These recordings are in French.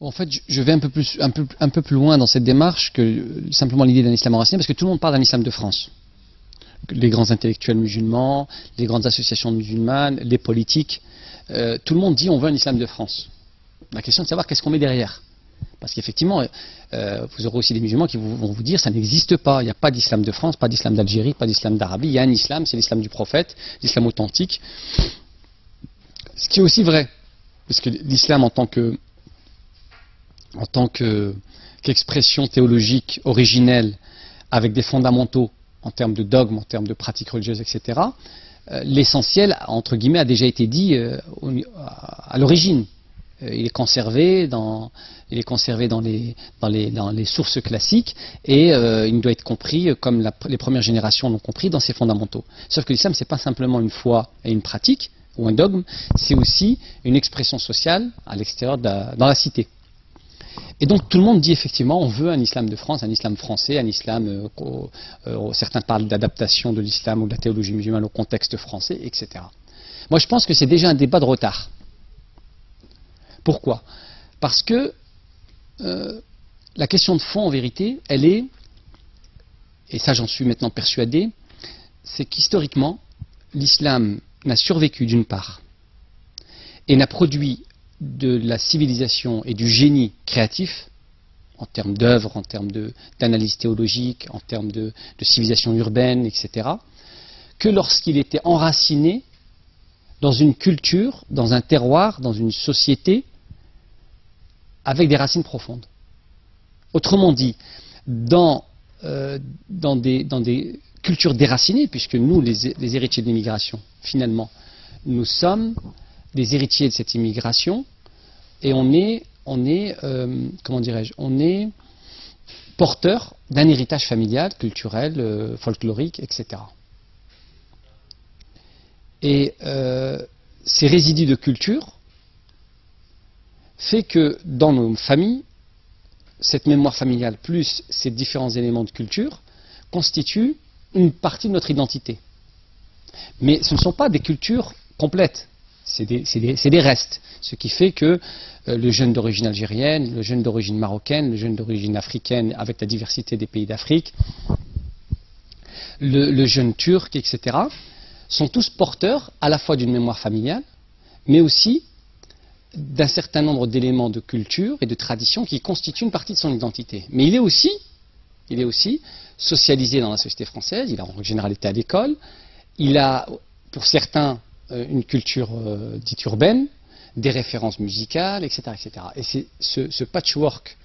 En fait, je vais un peu plus loin dans cette démarche que simplement l'idée d'un islam enraciné, parce que tout le monde parle d'un islam de France. Les grands intellectuels musulmans, les grandes associations musulmanes, les politiques, tout le monde dit on veut un islam de France. La question est de savoir qu'est-ce qu'on met derrière. Parce qu'effectivement, vous aurez aussi des musulmans qui vont vous dire ça n'existe pas, il n'y a pas d'islam de France, pas d'islam d'Algérie, pas d'islam d'Arabie, il y a un islam, c'est l'islam du prophète, l'islam authentique. Ce qui est aussi vrai, parce que l'islam en tant qu'expression théologique originelle, avec des fondamentaux en termes de dogmes, en termes de pratiques religieuses, etc., l'essentiel, entre guillemets, a déjà été dit à l'origine. Il est conservé dans les sources classiques et il doit être compris comme les premières générations l'ont compris dans ses fondamentaux. Sauf que l'islam, ce n'est pas simplement une foi et une pratique ou un dogme, c'est aussi une expression sociale à l'extérieur dans la cité. Et donc tout le monde dit effectivement on veut un islam de France, un islam français, un islam, certains parlent d'adaptation de l'islam ou de la théologie musulmane au contexte français, etc. Moi je pense que c'est déjà un débat de retard. Pourquoi? Parce que la question de fond en vérité, elle est, et ça j'en suis maintenant persuadé, c'est qu'historiquement l'islam n'a survécu d'une part et n'a produit de la civilisation et du génie créatif, en termes d'œuvres, en termes d'analyse théologique, en termes de civilisation urbaine, etc., que lorsqu'il était enraciné dans une culture, dans un terroir, dans une société, avec des racines profondes. Autrement dit, dans des cultures déracinées, puisque nous, les héritiers de l'immigration, finalement, nous sommes des héritiers de cette immigration, et on est comment dirais-je, on est porteur d'un héritage familial, culturel, folklorique, etc. Et ces résidus de culture fait que dans nos familles, cette mémoire familiale plus ces différents éléments de culture constituent une partie de notre identité. Mais ce ne sont pas des cultures complètes. C'est des restes, ce qui fait que le jeune d'origine algérienne, le jeune d'origine marocaine, le jeune d'origine africaine, avec la diversité des pays d'Afrique, le jeune turc, etc., sont tous porteurs à la fois d'une mémoire familiale, mais aussi d'un certain nombre d'éléments de culture et de tradition qui constituent une partie de son identité. Mais il est aussi socialisé dans la société française, il a en général été à l'école, il a, pour certains, une culture dite urbaine, des références musicales, etc. etc. Et c'est ce patchwork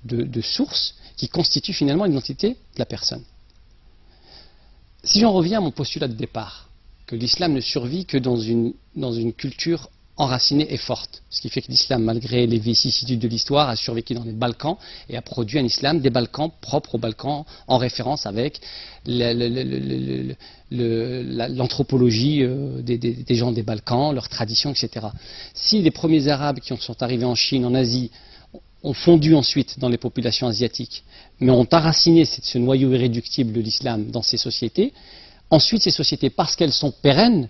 de sources qui constitue finalement l'identité de la personne. Si j'en reviens à mon postulat de départ, que l'islam ne survit que dans une culture enracinée et forte, ce qui fait que l'islam, malgré les vicissitudes de l'histoire, a survécu dans les Balkans et a produit un islam des Balkans, propre aux Balkans, en référence avec l'anthropologie des gens des Balkans, leurs traditions, etc. Si les premiers Arabes qui sont arrivés en Chine, en Asie, ont fondu ensuite dans les populations asiatiques, mais ont enraciné ce noyau irréductible de l'islam dans ces sociétés, ensuite ces sociétés, parce qu'elles sont pérennes,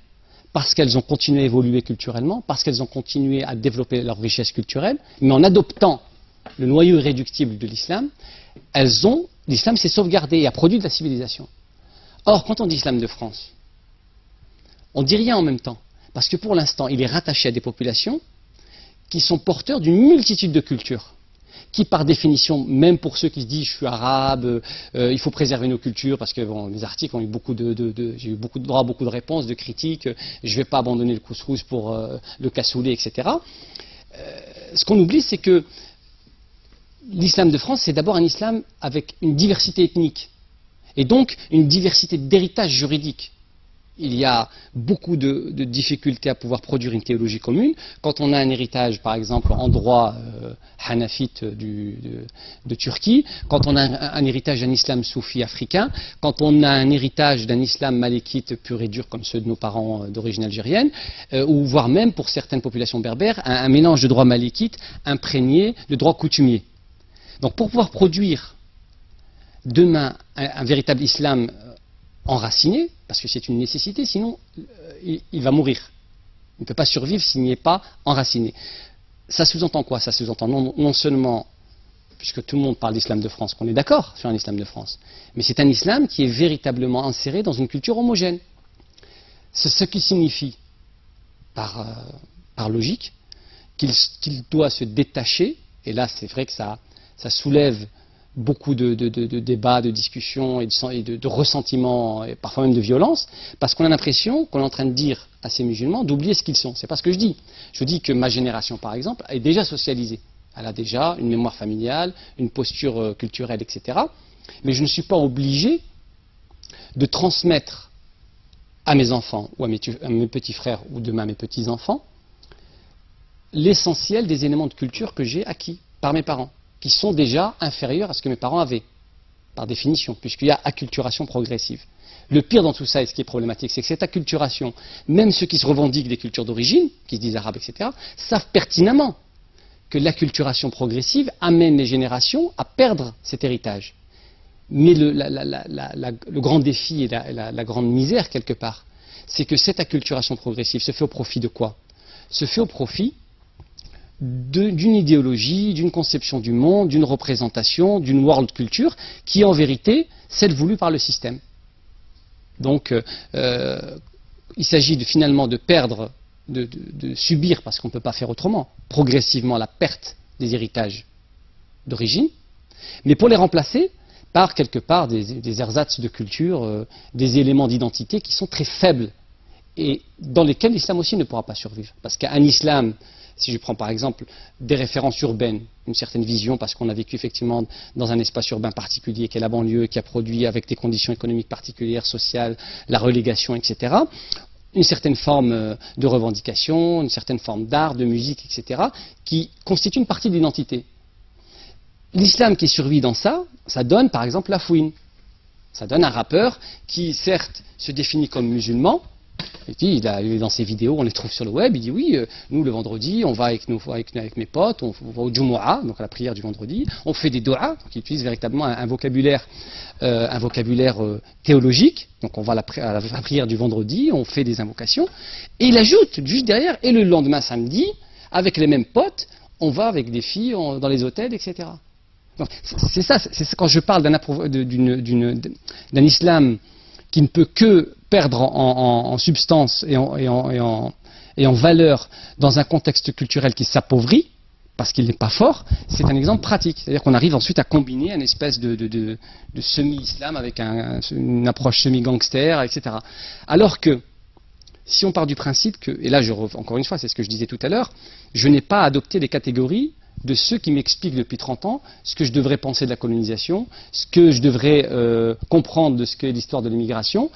parce qu'elles ont continué à évoluer culturellement, parce qu'elles ont continué à développer leur richesse culturelle, mais en adoptant le noyau irréductible de l'islam, l'islam s'est sauvegardé et a produit de la civilisation. Or, quand on dit islam de France, on ne dit rien en même temps, parce que pour l'instant, il est rattaché à des populations qui sont porteurs d'une multitude de cultures, qui par définition, même pour ceux qui se disent je suis arabe, il faut préserver nos cultures, parce que bon, les articles ont eu j'ai eu beaucoup de droits, beaucoup de réponses, de critiques, je ne vais pas abandonner le couscous pour le cassoulet, etc. Ce qu'on oublie, c'est que l'islam de France, c'est d'abord un islam avec une diversité ethnique, et donc une diversité d'héritage juridique. Il y a beaucoup de difficultés à pouvoir produire une théologie commune. Quand on a un héritage, par exemple, en droit hanafite de Turquie, quand on a un héritage d'un islam soufi africain, quand on a un héritage d'un islam malékite pur et dur comme ceux de nos parents d'origine algérienne, ou voire même pour certaines populations berbères, un mélange de droit malékite imprégné de droit coutumier. Donc pour pouvoir produire demain un véritable islam enraciné, parce que c'est une nécessité, sinon il va mourir. Il ne peut pas survivre s'il n'y est pas enraciné. Ça sous-entend quoi? Ça sous-entend non seulement, puisque tout le monde parle d'islam de France, qu'on est d'accord sur un islam de France, mais c'est un islam qui est véritablement inséré dans une culture homogène. C'est ce qui signifie, par logique, qu'il doit se détacher, et là c'est vrai que ça soulève beaucoup de débats, de discussions et de ressentiments, et parfois même de violence, parce qu'on a l'impression qu'on est en train de dire à ces musulmans d'oublier ce qu'ils sont. C'est pas ce que je dis. Je dis que ma génération, par exemple, est déjà socialisée. Elle a déjà une mémoire familiale, une posture culturelle, etc. Mais je ne suis pas obligé de transmettre à mes enfants ou à mes petits frères ou demain à mes petits-enfants l'essentiel des éléments de culture que j'ai acquis par mes parents, qui sont déjà inférieurs à ce que mes parents avaient, par définition, puisqu'il y a acculturation progressive. Le pire dans tout ça, et ce qui est problématique, c'est que cette acculturation, même ceux qui se revendiquent des cultures d'origine, qui se disent arabes, etc., savent pertinemment que l'acculturation progressive amène les générations à perdre cet héritage. Mais le grand défi et la grande misère, quelque part, c'est que cette acculturation progressive se fait au profit de quoi? Se fait au profit d'une idéologie, d'une conception du monde, d'une représentation, d'une world culture, qui est en vérité celle voulue par le système. Donc, il s'agit finalement de perdre, de subir, parce qu'on ne peut pas faire autrement, progressivement la perte des héritages d'origine, mais pour les remplacer par quelque part des ersatz de culture, des éléments d'identité qui sont très faibles et dans lesquels l'islam aussi ne pourra pas survivre. Parce qu'un islam, si je prends par exemple des références urbaines, une certaine vision, parce qu'on a vécu effectivement dans un espace urbain particulier qui est la banlieue, qui a produit avec des conditions économiques particulières, sociales, la relégation, etc., une certaine forme de revendication, une certaine forme d'art, de musique, etc., qui constitue une partie de l'identité. L'islam qui survit dans ça, ça donne par exemple la fouine. Ça donne un rappeur qui certes se définit comme musulman, et puis, dans ses vidéos, on les trouve sur le web, il dit oui, nous le vendredi, on va avec mes potes, on va au Jumu'ah, donc à la prière du vendredi, on fait des doigts, donc il utilise véritablement un vocabulaire théologique, donc on va à la prière du vendredi, on fait des invocations, et il ajoute juste derrière, et le lendemain samedi, avec les mêmes potes, on va avec des filles dans les hôtels, etc. C'est ça, quand je parle d'un islam qui ne peut que perdre en substance et en valeur dans un contexte culturel qui s'appauvrit, parce qu'il n'est pas fort, c'est un exemple pratique. C'est-à-dire qu'on arrive ensuite à combiner une espèce de semi-islam avec une approche semi-gangster, etc. Alors que, si on part du principe que, et là encore une fois, c'est ce que je disais tout à l'heure, je n'ai pas adopté les catégories de ceux qui m'expliquent depuis 30 ans ce que je devrais penser de la colonisation, ce que je devrais comprendre de ce qu'est l'histoire de l'immigration.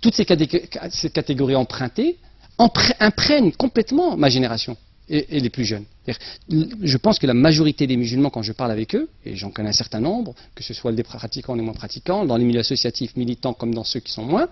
Toutes ces catégories empruntées imprègnent complètement ma génération et les plus jeunes. Je pense que la majorité des musulmans, quand je parle avec eux, et j'en connais un certain nombre, que ce soit des pratiquants ou des moins pratiquants, dans les milieux associatifs, militants comme dans ceux qui sont moins,